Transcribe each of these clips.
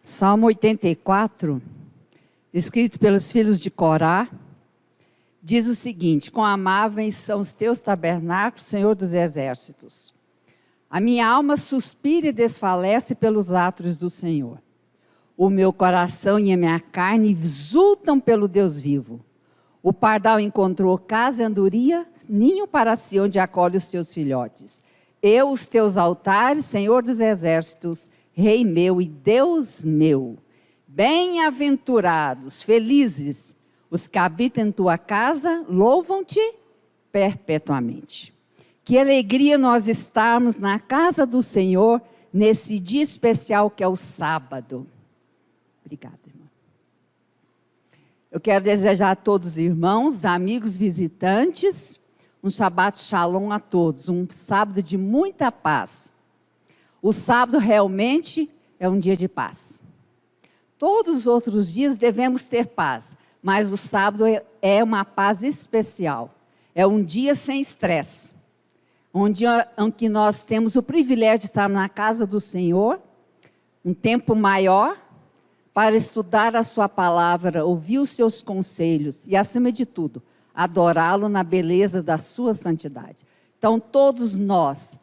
Salmo 84, escrito pelos filhos de Corá, diz o seguinte: quão amáveis são os teus tabernáculos, Senhor dos exércitos. A minha alma suspira e desfalece pelos átrios do Senhor. O meu coração e a minha carne exultam pelo Deus vivo. O pardal encontrou casa e andorinha, ninho para si, onde acolhe os teus filhotes. Eu, os teus altares, Senhor dos exércitos, Rei meu e Deus meu. Bem-aventurados, felizes, os que habitam em tua casa, louvam-te perpetuamente. Que alegria nós estarmos na casa do Senhor, nesse dia especial que é o sábado. Obrigada, irmã. Eu quero desejar a todos os irmãos, amigos, visitantes, um Shabbat Shalom a todos, um sábado de muita paz. O sábado realmente é um dia de paz. Todos os outros dias devemos ter paz, mas o sábado é uma paz especial. É um dia sem estresse, um dia em que nós temos o privilégio de estar na casa do Senhor, um tempo maior, para estudar a sua palavra, ouvir os seus conselhos e, acima de tudo, adorá-lo na beleza da sua santidade. Então, todos nós,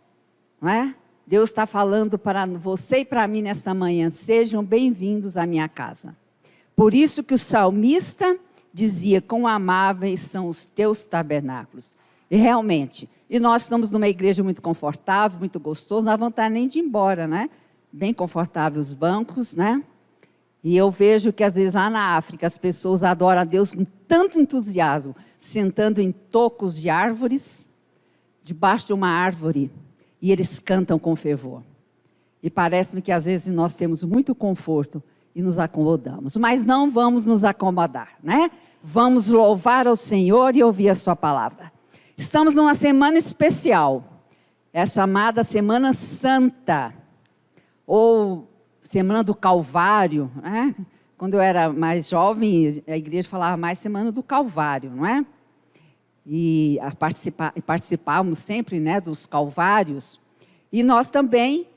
não é? Deus está falando para você e para mim nesta manhã: sejam bem-vindos à minha casa. Por isso que o salmista dizia: quão amáveis são os teus tabernáculos. E realmente, e nós estamos numa igreja muito confortável, muito gostoso, não dá vontade nem de ir embora, né? Bem confortável os bancos, né? E eu vejo que às vezes lá na África as pessoas adoram a Deus com tanto entusiasmo, sentando em tocos de árvores, debaixo de uma árvore, e eles cantam com fervor. E parece-me que às vezes nós temos muito conforto e nos acomodamos, mas não vamos nos acomodar, né? Vamos louvar ao Senhor e ouvir a sua palavra. Estamos numa semana especial, é chamada Semana Santa, ou Semana do Calvário, né? Quando eu era mais jovem, a igreja falava mais Semana do Calvário, não é? E participávamos sempre, né, dos Calvários. E nós também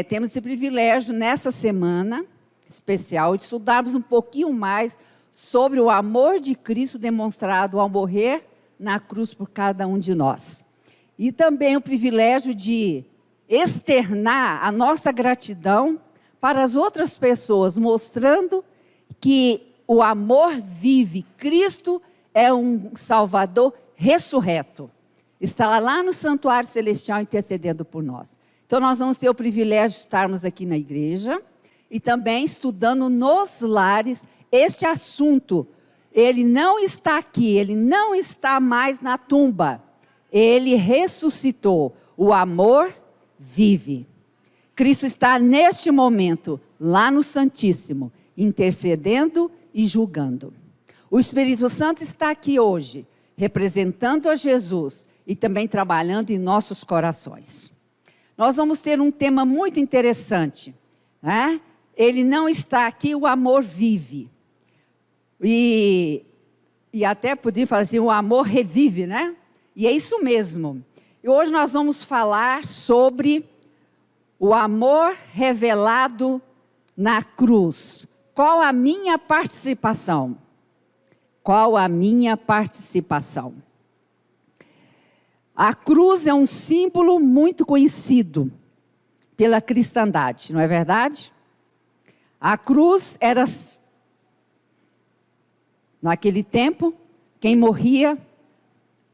temos esse privilégio, nessa semana especial, de estudarmos um pouquinho mais sobre o amor de Cristo demonstrado ao morrer na cruz por cada um de nós. E também o privilégio de externar a nossa gratidão para as outras pessoas, mostrando que o amor vive. Cristo é um Salvador ressurreto. Está lá no santuário celestial intercedendo por nós. Então nós vamos ter o privilégio de estarmos aqui na igreja e também estudando nos lares este assunto. Ele não está aqui, ele não está mais na tumba. Ele ressuscitou. O amor vive. Cristo está neste momento, lá no Santíssimo, intercedendo e julgando. O Espírito Santo está aqui hoje, representando a Jesus e também trabalhando em nossos corações. Nós vamos ter um tema muito interessante, né? Ele não está aqui, o amor vive. E até podia falar assim, o amor revive, né? E é isso mesmo. E hoje nós vamos falar sobre o amor revelado na cruz. Qual a minha participação? Qual a minha participação? A cruz é um símbolo muito conhecido pela cristandade, não é verdade? A cruz era, naquele tempo, quem morria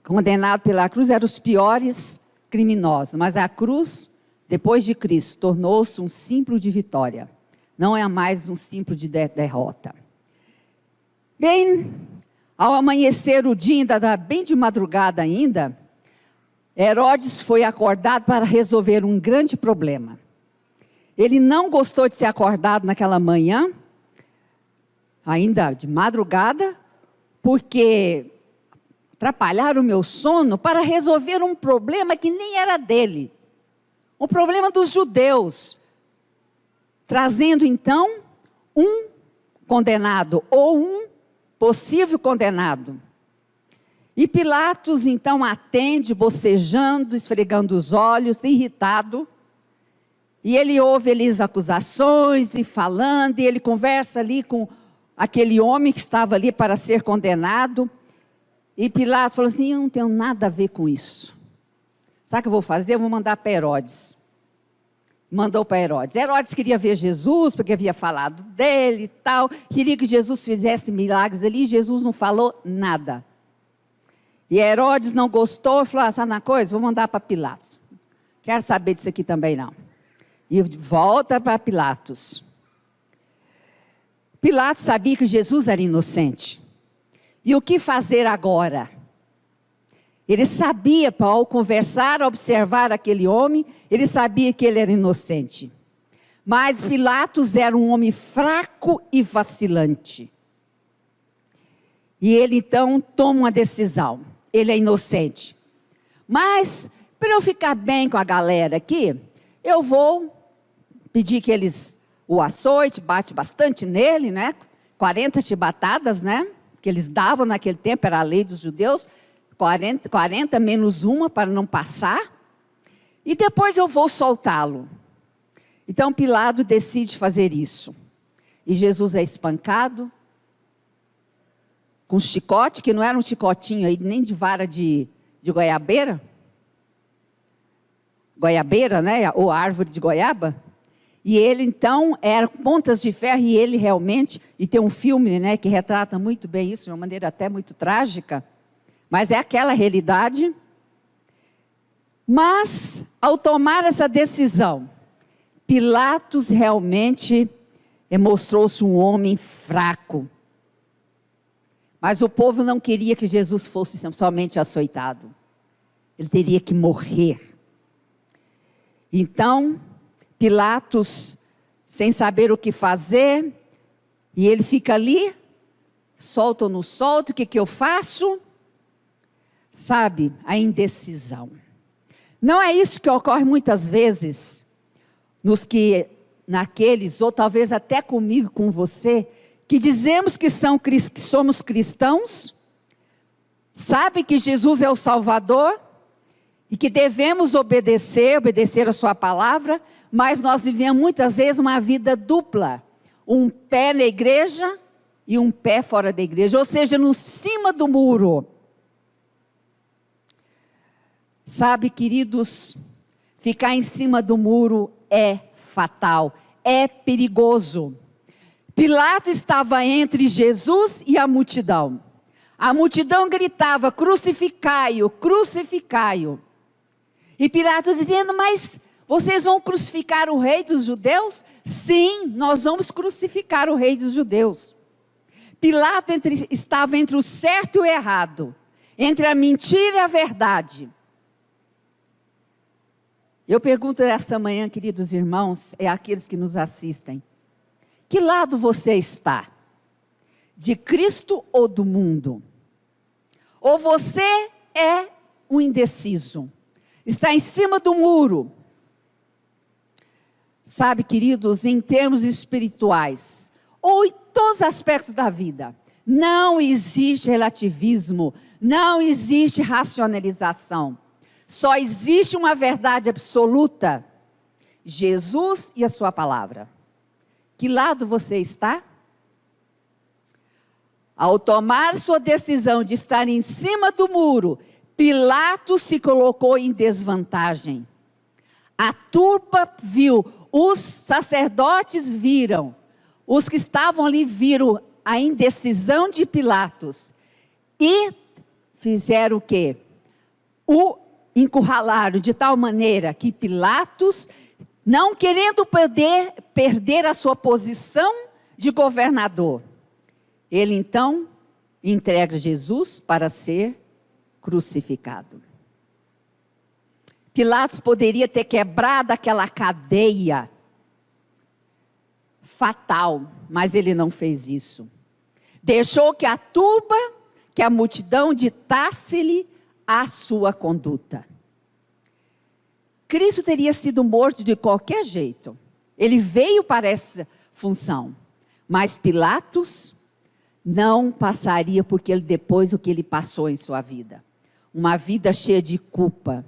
condenado pela cruz eram os piores criminosos, mas a cruz, depois de Cristo, tornou-se um símbolo de vitória. Não é mais um símbolo de derrota. Bem, ao amanhecer o dia, ainda bem de madrugada ainda, Herodes foi acordado para resolver um grande problema. Ele não gostou de ser acordado naquela manhã, ainda de madrugada, porque atrapalharam o meu sono para resolver um problema que nem era dele. O problema dos judeus, trazendo então um condenado ou um possível condenado. E Pilatos então atende, bocejando, esfregando os olhos, irritado, E ele ouve ali as acusações e falando, e ele conversa ali com aquele homem que estava ali para ser condenado. E Pilatos falou assim: eu não tenho nada a ver com isso. Sabe o que eu vou fazer? Eu vou mandar para Herodes. Mandou para Herodes. Herodes queria ver Jesus, porque havia falado dele e tal. Queria que Jesus fizesse milagres ali. Jesus não falou nada. E Herodes não gostou e falou: sabe uma coisa? Vou mandar para Pilatos. Quero saber disso aqui também não. E volta para Pilatos. Pilatos sabia que Jesus era inocente. E o que fazer agora? Ele sabia, ao conversar, observar aquele homem, ele sabia que ele era inocente. Mas Pilatos era um homem fraco e vacilante. E ele então toma uma decisão. Ele é inocente. Mas, para eu ficar bem com a galera aqui, eu vou pedir que eles o açoite, bate bastante nele, né? 40 chibatadas, né? Que eles davam naquele tempo, era a lei dos judeus. 40 menos uma para não passar, e depois eu vou soltá-lo. Então Pilatos decide fazer isso. E Jesus é espancado, com chicote, que não era um chicotinho aí, nem de vara de goiabeira. Goiabeira, né? Ou árvore de goiaba. E ele então, era pontas de ferro, e ele realmente, e tem um filme, né, que retrata muito bem isso, de uma maneira até muito trágica. Mas é aquela realidade. Mas, ao tomar essa decisão, Pilatos realmente mostrou-se um homem fraco. Mas o povo não queria que Jesus fosse somente açoitado. Ele teria que morrer. Então, Pilatos, sem saber o que fazer, e ele fica ali, solta ou não solta, o que eu faço? Sabe, a indecisão. Não é isso que ocorre muitas vezes naqueles, ou talvez até comigo, com você, que dizemos que somos cristãos, sabe que Jesus é o Salvador, e que devemos obedecer a sua palavra, mas nós vivemos muitas vezes uma vida dupla, um pé na igreja e um pé fora da igreja, ou seja, no cima do muro. Sabe, queridos, ficar em cima do muro é fatal, é perigoso. Pilatos estava entre Jesus e a multidão. A multidão gritava: crucificai-o, crucificai-o. E Pilatos dizendo: mas vocês vão crucificar o rei dos judeus? Sim, nós vamos crucificar o rei dos judeus. Pilatos estava entre o certo e o errado, entre a mentira e a verdade. Eu pergunto essa manhã, queridos irmãos, àqueles que nos assistem: que lado você está? De Cristo ou do mundo? Ou você é um indeciso? Está em cima do muro? Sabe, queridos, em termos espirituais, ou em todos os aspectos da vida, não existe relativismo, não existe racionalização. Só existe uma verdade absoluta: Jesus e a sua palavra. Que lado você está? Ao tomar sua decisão de estar em cima do muro, Pilatos se colocou em desvantagem. A turba viu, os sacerdotes viram, os que estavam ali viram a indecisão de Pilatos e fizeram o quê? O encurralaram de tal maneira que Pilatos, não querendo perder a sua posição de governador, ele então entrega Jesus para ser crucificado. Pilatos poderia ter quebrado aquela cadeia fatal, mas ele não fez isso. Deixou que a turba, que a multidão ditasse-lhe a sua conduta. Cristo teria sido morto de qualquer jeito. Ele veio para essa função. Mas Pilatos não passaria porque depois o que ele passou em sua vida. Uma vida cheia de culpa.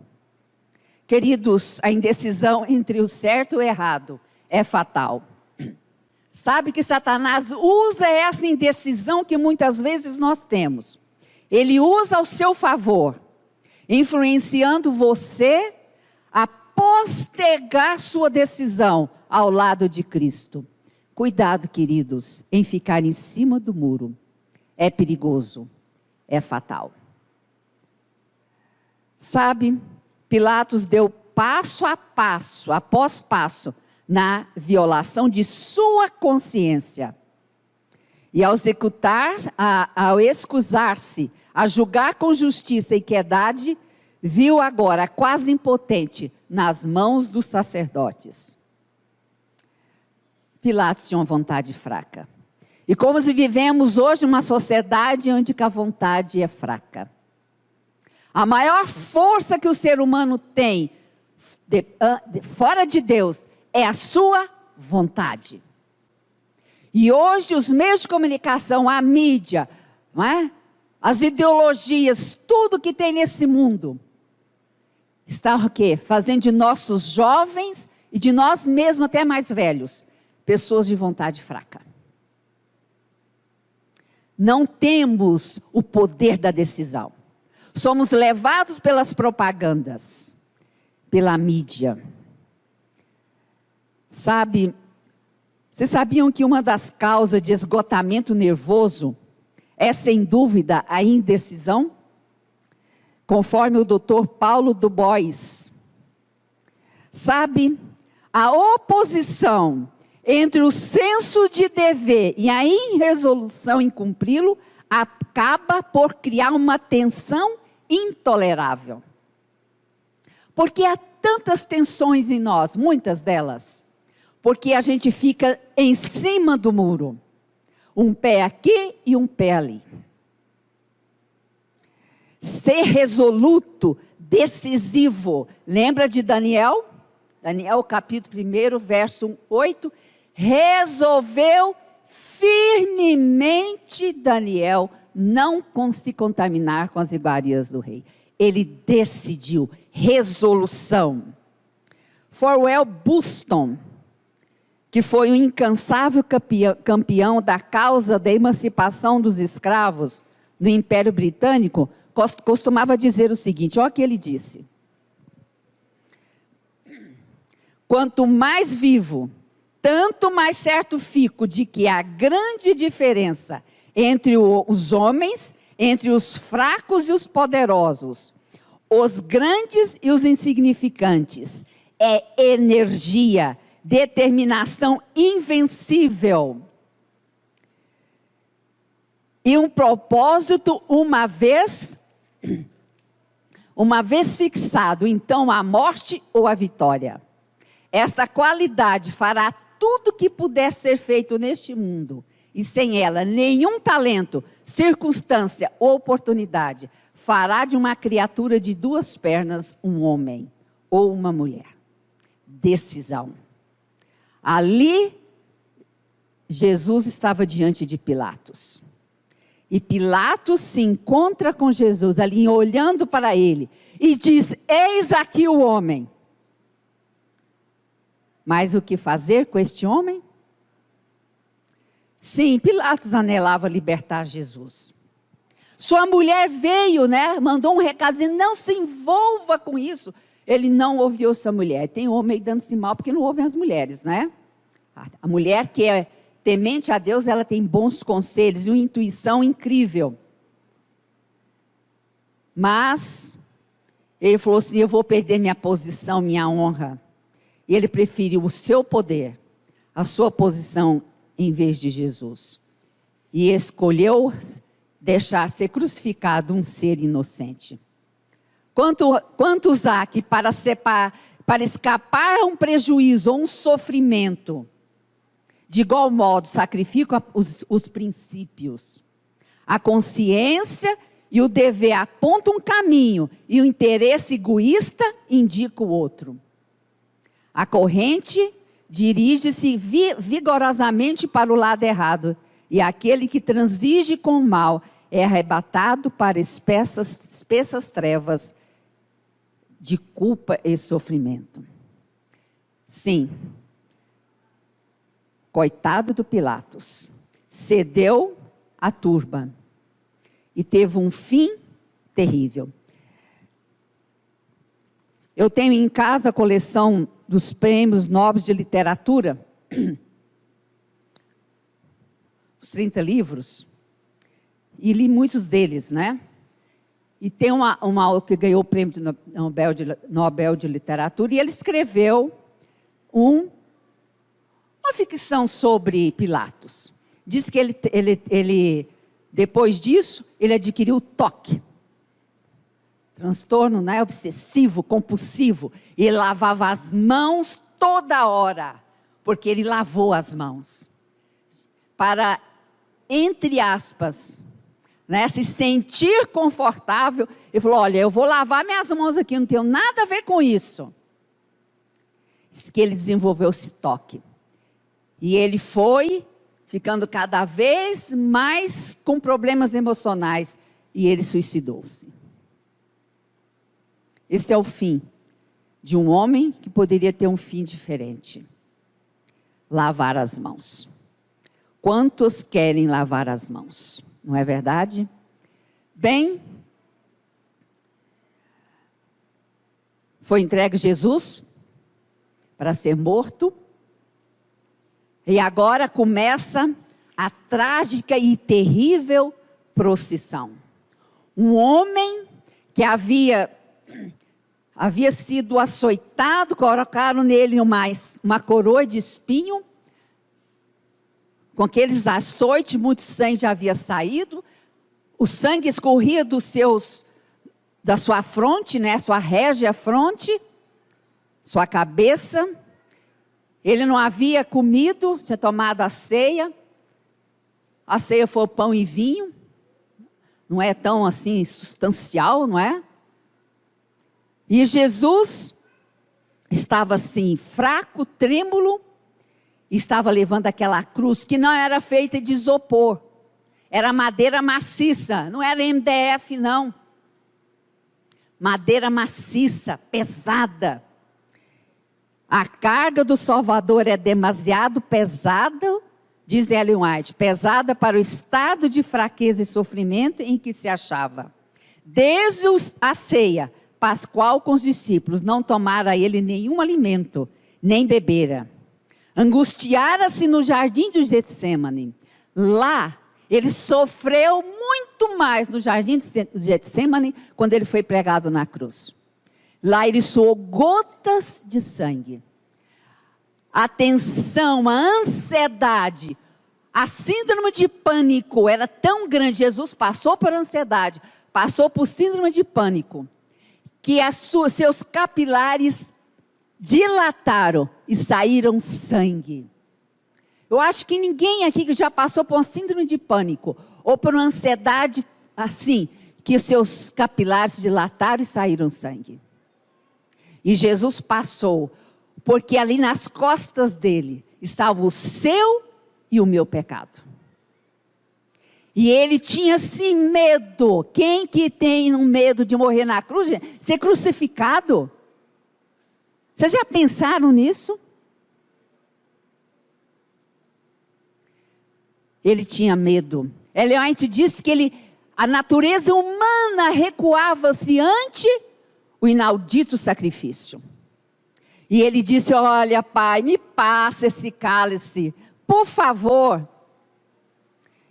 Queridos, a indecisão entre o certo e o errado é fatal. Sabe que Satanás usa essa indecisão que muitas vezes nós temos. Ele usa ao seu favor, influenciando você a postergar sua decisão ao lado de Cristo. Cuidado, queridos, em ficar em cima do muro. É perigoso, é fatal. Sabe, Pilatos deu passo a passo, após passo, na violação de sua consciência. E ao excusar-se, a julgar com justiça e equidade, viu agora, quase impotente, nas mãos dos sacerdotes. Pilatos tinha uma vontade fraca. E como se vivemos hoje uma sociedade onde a vontade é fraca. A maior força que o ser humano tem, fora de Deus, é a sua vontade. E hoje os meios de comunicação, a mídia, não é? As ideologias, tudo que tem nesse mundo, está o quê? Fazendo de nossos jovens e de nós mesmos até mais velhos, pessoas de vontade fraca. Não temos o poder da decisão. Somos levados pelas propagandas, pela mídia. Sabe, vocês sabiam que uma das causas de esgotamento nervoso é, sem dúvida, a indecisão? Conforme o Dr. Paulo Dubois. Sabe, a oposição entre o senso de dever e a irresolução em cumpri-lo acaba por criar uma tensão intolerável. Porque há tantas tensões em nós, muitas delas, porque a gente fica em cima do muro, um pé aqui e um pé ali. Ser resoluto, decisivo, lembra de Daniel? Daniel capítulo 1, verso 8, resolveu firmemente Daniel não se contaminar com as iguarias do rei. Ele decidiu, resolução. Forwell Buston, que foi um incansável campeão da causa da emancipação dos escravos no Império Britânico, costumava dizer o seguinte, olha o que ele disse. Quanto mais vivo, tanto mais certo fico de que há grande diferença entre os homens, entre os fracos e os poderosos, os grandes e os insignificantes. É energia, determinação invencível. E um propósito uma vez fixado, então a morte ou a vitória. Esta qualidade fará tudo que puder ser feito neste mundo, e sem ela nenhum talento, circunstância ou oportunidade fará de uma criatura de duas pernas um homem ou uma mulher. Decisão. Ali, Jesus estava diante de Pilatos. E Pilatos se encontra com Jesus ali, olhando para ele, e diz, eis aqui o homem. Mas o que fazer com este homem? Sim, Pilatos anelava libertar Jesus. Sua mulher veio, mandou um recado dizendo, não se envolva com isso. Ele não ouviu sua mulher. Tem homem aí dando-se mal porque não ouvem as mulheres, A mulher que é temente a Deus, ela tem bons conselhos e uma intuição incrível. Mas, ele falou assim, eu vou perder minha posição, minha honra. E ele preferiu o seu poder, a sua posição, em vez de Jesus. E escolheu deixar ser crucificado um ser inocente. Quantos há que para escapar a um prejuízo ou um sofrimento, de igual modo sacrificam os princípios. A consciência e o dever apontam um caminho e o interesse egoísta indica o outro. A corrente dirige-se vigorosamente para o lado errado e aquele que transige com o mal é arrebatado para espessas trevas de culpa e sofrimento. Sim, coitado do Pilatos, cedeu à turba e teve um fim terrível. Eu tenho em casa a coleção dos prêmios nobres de literatura, os 30 livros, e li muitos deles, né? E tem uma que ganhou o prêmio de Nobel de Literatura, e ele escreveu uma ficção sobre Pilatos. Diz que ele depois disso, ele adquiriu TOC. Transtorno, né, obsessivo, compulsivo. Ele lavava as mãos toda hora, porque ele lavou as mãos. Para, entre aspas, né, se sentir confortável, ele falou, olha, eu vou lavar minhas mãos aqui, não tenho nada a ver com isso. Diz que ele desenvolveu esse toque. E ele foi ficando cada vez mais com problemas emocionais, e ele suicidou-se. Esse é o fim de um homem que poderia ter um fim diferente. Lavar as mãos. Quantos querem lavar as mãos? Não é verdade? Bem, foi entregue Jesus para ser morto. E agora começa a trágica e terrível procissão. Um homem que havia sido açoitado, colocaram nele uma coroa de espinho, com aqueles açoites, muito sangue já havia saído, o sangue escorria da sua fronte, né, sua régia fronte, sua cabeça. Ele não havia comido, tinha tomado a ceia foi pão e vinho, não é tão assim substancial, não é? E Jesus estava assim, fraco, trêmulo, estava levando aquela cruz que não era feita de isopor, era madeira maciça, não era MDF não, madeira maciça, pesada. A carga do Salvador é demasiado pesada, diz Ellen White, pesada para o estado de fraqueza e sofrimento em que se achava. Desde a ceia pascual com os discípulos, não tomara ele nenhum alimento, nem bebera. Angustiara-se no jardim de Getsêmani. Lá, ele sofreu muito mais no jardim de Getsêmani, quando ele foi pregado na cruz. Lá ele suou gotas de sangue. A tensão, a ansiedade, a síndrome de pânico era tão grande. Jesus passou por ansiedade, passou por síndrome de pânico, que seus capilares dilataram e saíram sangue. Eu acho que ninguém aqui que já passou por uma síndrome de pânico, ou por uma ansiedade assim, que seus capilares dilataram e saíram sangue. E Jesus passou, porque ali nas costas dele estava o seu e o meu pecado. E ele tinha esse medo. Quem que tem um medo de morrer na cruz? Ser crucificado? Vocês já pensaram nisso? Ele tinha medo. Ellen White disse que a natureza humana recuava-se ante o inaudito sacrifício. E ele disse, olha pai, me passa esse cálice, por favor.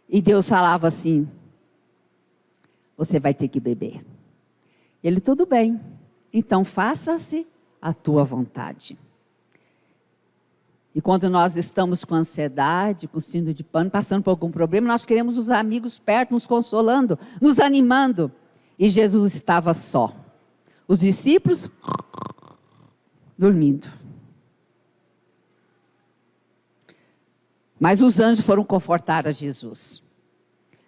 E Deus falava assim, você vai ter que beber. Ele, tudo bem, então faça-se a tua vontade. E quando nós estamos com ansiedade, com síndrome de pânico, passando por algum problema, nós queremos os amigos perto, nos consolando, nos animando. E Jesus estava só. Os discípulos dormindo. Mas os anjos foram confortar a Jesus.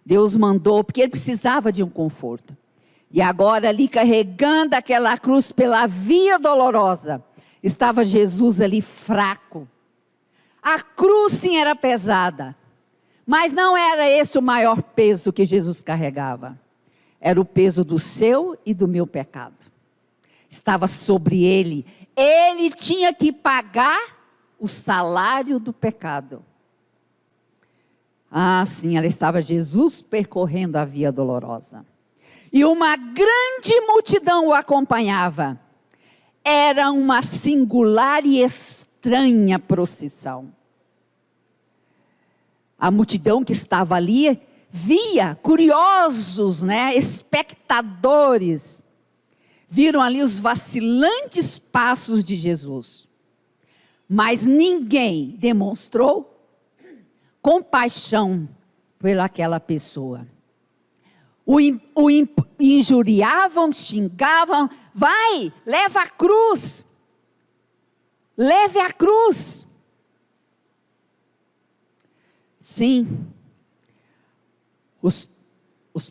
Deus mandou, porque ele precisava de um conforto. E agora ali carregando aquela cruz pela via dolorosa, estava Jesus ali fraco. A cruz sim era pesada, mas não era esse o maior peso que Jesus carregava. Era o peso do seu e do meu pecado. estava sobre ele. Ele tinha que pagar o salário do pecado. Ah, sim, ela estava Jesus percorrendo a via dolorosa. E uma grande multidão o acompanhava. Era uma singular e estranha procissão. A multidão que estava ali via, curiosos, espectadores, viram ali os vacilantes passos de Jesus. Mas ninguém demonstrou compaixão pelaquela pessoa. O injuriavam, xingavam, vai, leva a cruz, leve a cruz. Sim, os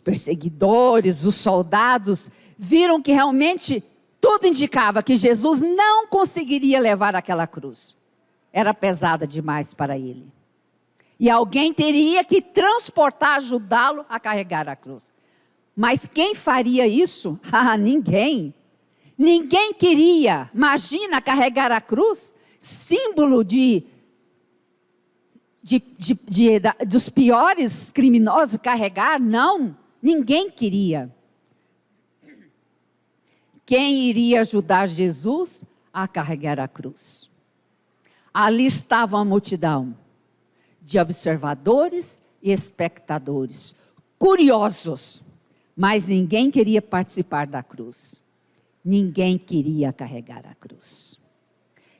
perseguidores, os soldados, viram que realmente tudo indicava que Jesus não conseguiria levar aquela cruz. Era pesada demais para ele. E alguém teria que transportar, ajudá-lo a carregar a cruz. Mas quem faria isso? Ah, ninguém. Ninguém queria. Imagina carregar a cruz, símbolo dos piores criminosos carregar. Não, ninguém queria. Quem iria ajudar Jesus a carregar a cruz? Ali estava uma multidão de observadores e espectadores, curiosos, mas ninguém queria participar da cruz. Ninguém queria carregar a cruz.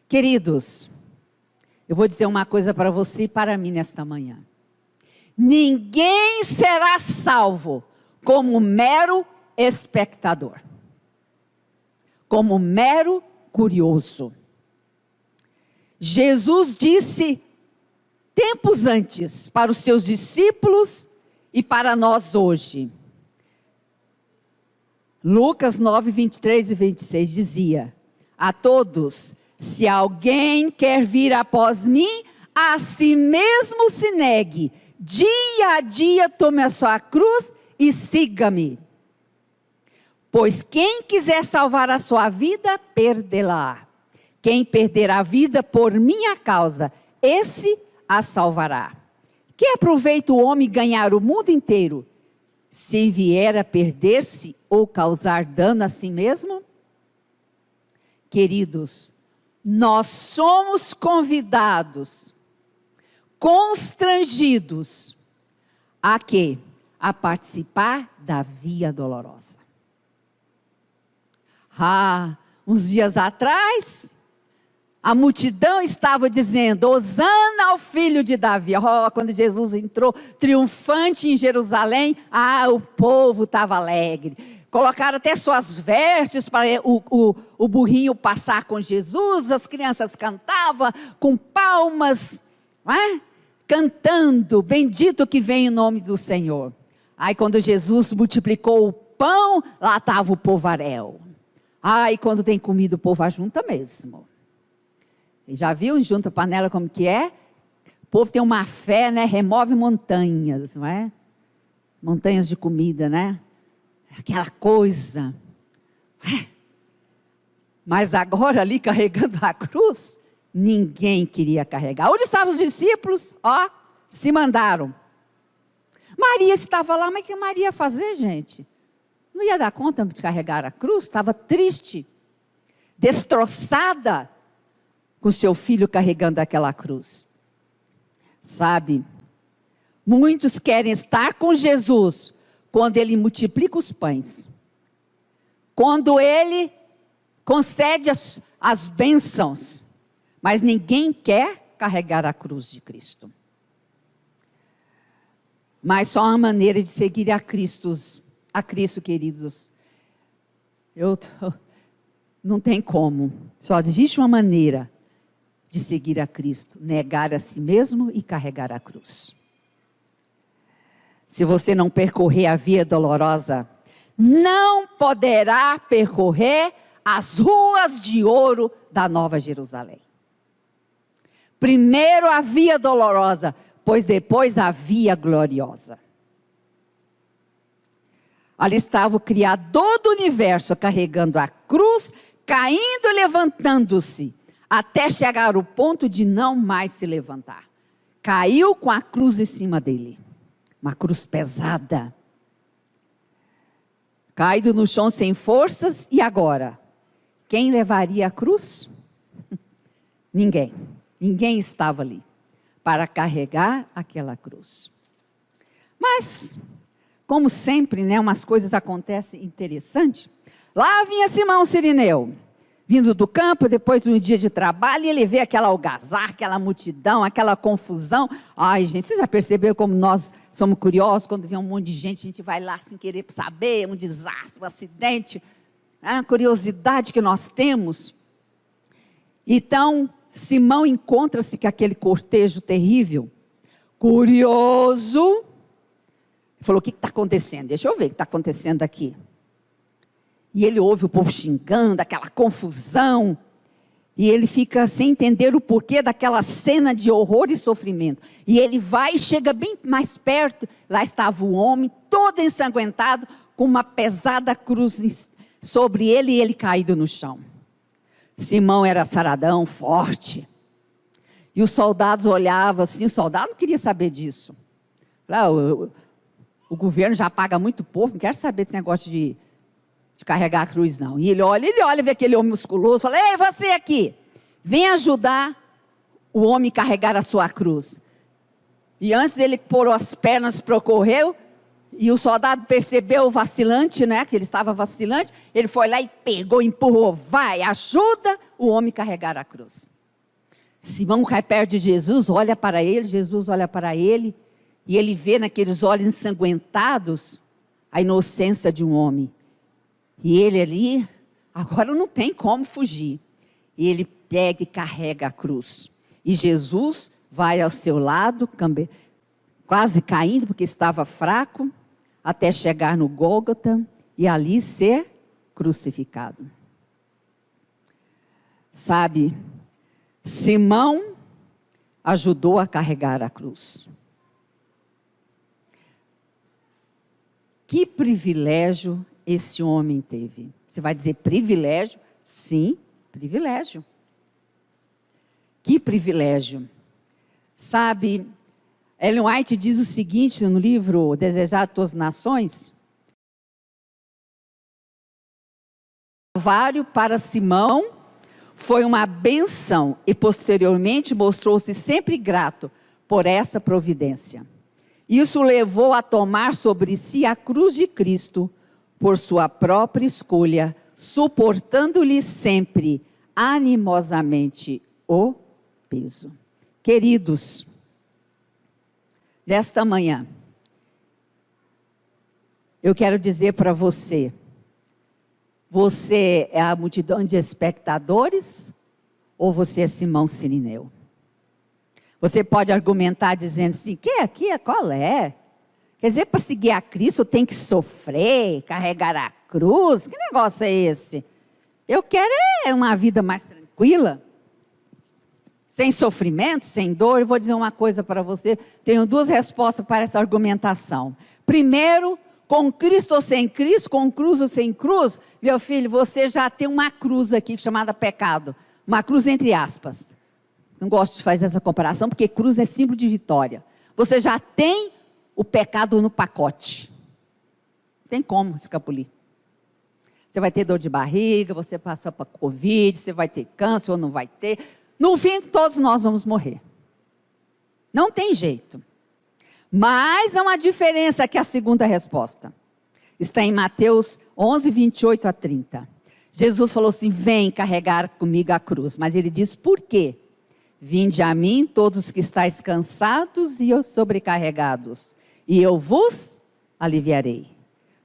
Queridos, eu vou dizer uma coisa para você e para mim nesta manhã. Ninguém será salvo como mero espectador, como mero curioso. Jesus disse tempos antes para os seus discípulos e para nós hoje. Lucas 9, 23 e 26 dizia: a todos, se alguém quer vir após mim, a si mesmo se negue, dia a dia tome a sua cruz e siga-me. Pois quem quiser salvar a sua vida, perdê-la. Quem perder a vida por minha causa, esse a salvará. Que aproveita o homem ganhar o mundo inteiro, se vier a perder-se ou causar dano a si mesmo? Queridos, nós somos convidados, constrangidos, a quê? A participar da via dolorosa. Uns dias atrás, a multidão estava dizendo: Hosana ao filho de Davi. Quando Jesus entrou triunfante em Jerusalém, o povo estava alegre. Colocaram até suas vestes para o burrinho passar com Jesus. As crianças cantavam com palmas, cantando: bendito que vem em nome do Senhor. Aí quando Jesus multiplicou o pão, lá estava o povaréu. E quando tem comida o povo ajunta mesmo. Já viu, junta panela como que é? O povo tem uma fé, remove montanhas, não é? Montanhas de comida, Aquela coisa. Mas agora ali carregando a cruz, ninguém queria carregar. Onde estavam os discípulos? Se mandaram. Maria estava lá, mas o que Maria ia fazer, gente? Não ia dar conta de carregar a cruz, estava triste, destroçada, com seu filho carregando aquela cruz. Sabe, muitos querem estar com Jesus quando Ele multiplica os pães, quando Ele concede as bênçãos, mas ninguém quer carregar a cruz de Cristo. Mas só uma maneira de seguir a Cristo, queridos, não tem como, só existe uma maneira de seguir a Cristo: negar a si mesmo e carregar a cruz. Se você não percorrer a via dolorosa, não poderá percorrer as ruas de ouro da Nova Jerusalém. Primeiro a via dolorosa, pois depois a via gloriosa. Ali estava o Criador do universo carregando a cruz caindo e levantando-se, até chegar ao ponto de não mais se levantar. Caiu com a cruz em cima dele, uma cruz pesada. Caído no chão sem forças, e agora? Quem levaria a cruz? Ninguém. Ninguém estava ali para carregar aquela cruz. Mas, como sempre, né, umas coisas acontecem interessantes. Lá vinha Simão Cirineu, vindo do campo, depois de um dia de trabalho, e ele vê aquela algazarra, aquela multidão, aquela confusão. Ai, gente, você já percebeu como nós somos curiosos, quando vê um monte de gente, a gente vai lá sem querer saber, um desastre, um acidente, a curiosidade que nós temos. Então, Simão encontra-se com aquele cortejo terrível, curioso, falou: o que está acontecendo? Deixa eu ver o que está acontecendo aqui. E ele ouve o povo xingando, aquela confusão, e ele fica sem entender o porquê daquela cena de horror e sofrimento. E ele vai e chega bem mais perto, lá estava o homem, todo ensanguentado, com uma pesada cruz sobre ele, e ele caído no chão. Simão era saradão, forte, e os soldados olhavam assim, o soldado não queria saber disso. O governo já paga muito povo, não quero saber desse negócio de carregar a cruz, não. E ele olha, vê aquele homem musculoso, fala: ei, você aqui, vem ajudar o homem a carregar a sua cruz. E antes ele pôr as pernas para correr, e o soldado percebeu o vacilante, né, que ele estava vacilante, ele foi lá e pegou, empurrou: vai, ajuda o homem a carregar a cruz. Simão cai perto de Jesus, olha para ele, Jesus olha para ele, e ele vê naqueles olhos ensanguentados a inocência de um homem. E ele ali, agora não tem como fugir. E ele pega e carrega a cruz. E Jesus vai ao seu lado, quase caindo, porque estava fraco, até chegar no Gólgota e ali ser crucificado. Sabe, Simão ajudou a carregar a cruz. Que privilégio esse homem teve. Você vai dizer privilégio? Sim, privilégio. Que privilégio. Sabe, Ellen White diz o seguinte no livro Desejado de Todas as Nações: Calvário para Simão foi uma bênção e posteriormente mostrou-se sempre grato por essa providência. Isso levou a tomar sobre si a cruz de Cristo por sua própria escolha, suportando-lhe sempre animosamente o peso. Queridos, nesta manhã, eu quero dizer para você: você é a multidão de espectadores ou você é Simão Cirineu? Você pode argumentar dizendo assim: que aqui, qual é? Quer dizer, para seguir a Cristo tem que sofrer, carregar a cruz? Que negócio é esse? Eu quero uma vida mais tranquila, sem sofrimento, sem dor. Eu vou dizer uma coisa para você, tenho duas respostas para essa argumentação. Primeiro, com Cristo ou sem Cristo, com cruz ou sem cruz, meu filho, você já tem uma cruz aqui chamada pecado. Uma cruz entre aspas. Não gosto de fazer essa comparação, porque cruz é símbolo de vitória. Você já tem o pecado no pacote. Não tem como escapulir. Você vai ter dor de barriga, você passa para Covid, você vai ter câncer ou não vai ter. No fim, todos nós vamos morrer. Não tem jeito. Mas há uma diferença que é a segunda resposta. Está em Mateus 11, 28 a 30. Jesus falou assim: vem carregar comigo a cruz. Mas ele diz: por quê? Vinde a mim todos que estáis cansados e sobrecarregados, e eu vos aliviarei.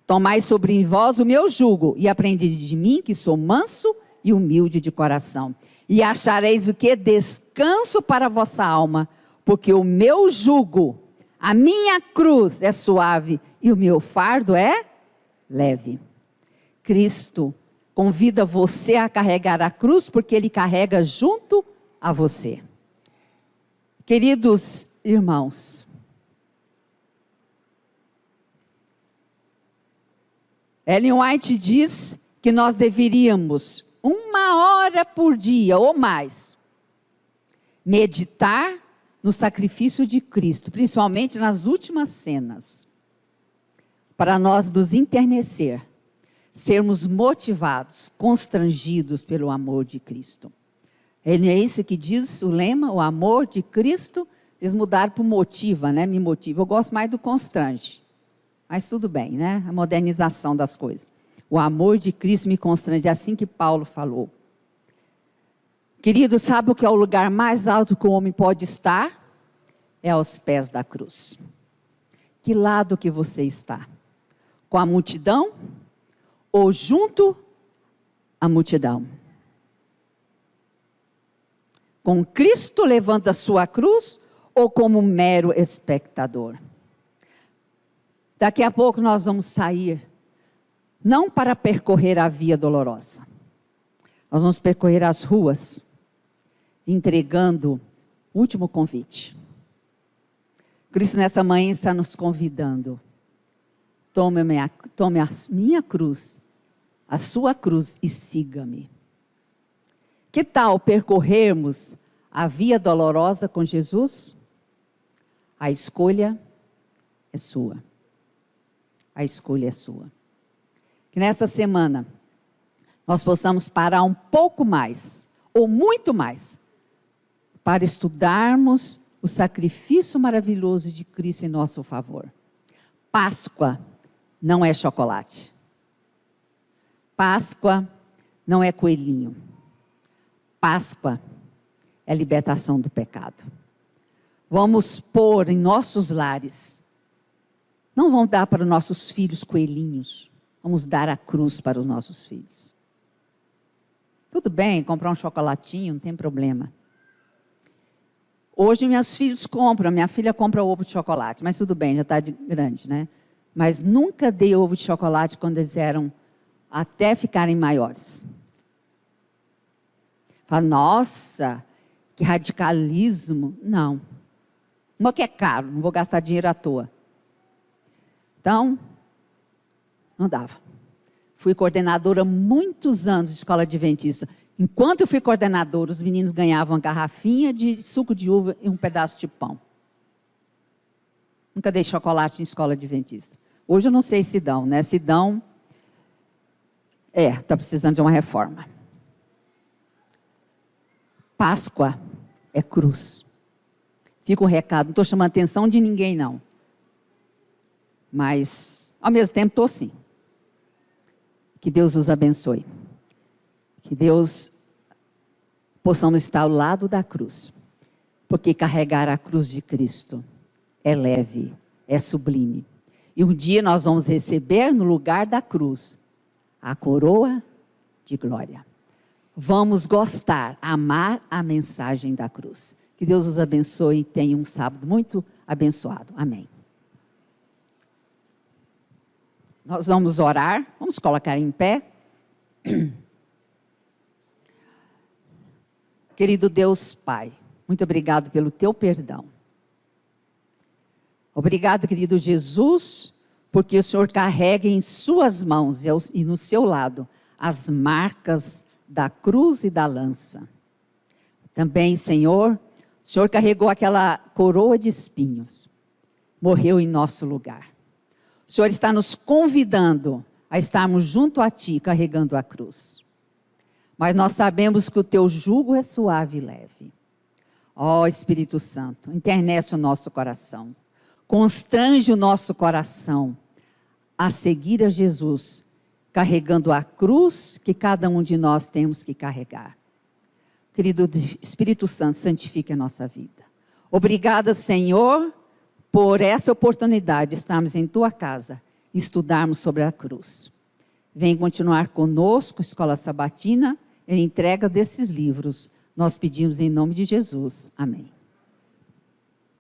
Tomai sobre vós o meu jugo, e aprendi de mim, que sou manso e humilde de coração. E achareis o que? Descanso para a vossa alma, porque o meu jugo, a minha cruz é suave, e o meu fardo é leve. Cristo convida você a carregar a cruz, porque Ele carrega junto a você. Queridos irmãos, Ellen White diz que nós deveríamos, hora por dia ou mais, meditar no sacrifício de Cristo, principalmente nas últimas cenas, para nós nos enternecer, sermos motivados, constrangidos pelo amor de Cristo. É isso que diz o lema, o amor de Cristo. Eles mudaram para o motiva, né? Me motiva. Eu gosto mais do constrange. Mas tudo bem, né? A modernização das coisas. O amor de Cristo me constrange, é assim que Paulo falou. Querido, sabe o que é o lugar mais alto que o homem pode estar? É aos pés da cruz. Que lado que você está? Com a multidão ou junto à multidão? Com Cristo levando a sua cruz ou como mero espectador? Daqui a pouco nós vamos sair, não para percorrer a via dolorosa. Nós vamos percorrer as ruas, entregando o último convite. Cristo nessa manhã está nos convidando. Tome a minha cruz, a sua cruz e siga-me. Que tal percorrermos a via dolorosa com Jesus? A escolha é sua. A escolha é sua. Que nessa semana nós possamos parar um pouco mais, ou muito mais, para estudarmos o sacrifício maravilhoso de Cristo em nosso favor. Páscoa não é chocolate. Páscoa não é coelhinho. Páscoa é a libertação do pecado. Vamos pôr em nossos lares. Não vamos dar para os nossos filhos coelhinhos. Vamos dar a cruz para os nossos filhos. Tudo bem, comprar um chocolatinho, não tem problema. Hoje meus filhos compram, minha filha compra ovo de chocolate, mas tudo bem, já está grande, né? Mas nunca dei ovo de chocolate quando eles eram até ficarem maiores. Fala, nossa, que radicalismo. Não. Uma que é caro, não vou gastar dinheiro à toa. Então, não dava. Fui coordenadora muitos anos de escola adventista. Enquanto eu fui coordenadora, os meninos ganhavam uma garrafinha de suco de uva e um pedaço de pão. Nunca dei chocolate em escola adventista. Hoje eu não sei se dão, né? Se dão, está precisando de uma reforma. Páscoa é cruz. Fica o recado, não estou chamando a atenção de ninguém, não. Mas, ao mesmo tempo, estou sim. Que Deus os abençoe. Que Deus possamos estar ao lado da cruz. Porque carregar a cruz de Cristo é leve, é sublime. E um dia nós vamos receber no lugar da cruz a coroa de glória. Vamos gostar, amar a mensagem da cruz. Que Deus os abençoe e tenha um sábado muito abençoado. Amém. Nós vamos orar, vamos colocar em pé. Querido Deus Pai, muito obrigado pelo teu perdão. Obrigado, querido Jesus, porque o Senhor carrega em suas mãos e no seu lado as marcas da cruz e da lança. Também, Senhor, o Senhor carregou aquela coroa de espinhos, morreu em nosso lugar. O Senhor está nos convidando a estarmos junto a Ti, carregando a cruz. Mas nós sabemos que o Teu jugo é suave e leve. Ó Espírito Santo, enternece o nosso coração. Constrange o nosso coração a seguir a Jesus, carregando a cruz que cada um de nós temos que carregar. Querido Espírito Santo, santifique a nossa vida. Obrigada, Senhor, por essa oportunidade de estarmos em Tua casa e estudarmos sobre a cruz. Vem continuar conosco, Escola Sabatina, em entrega desses livros. Nós pedimos em nome de Jesus. Amém.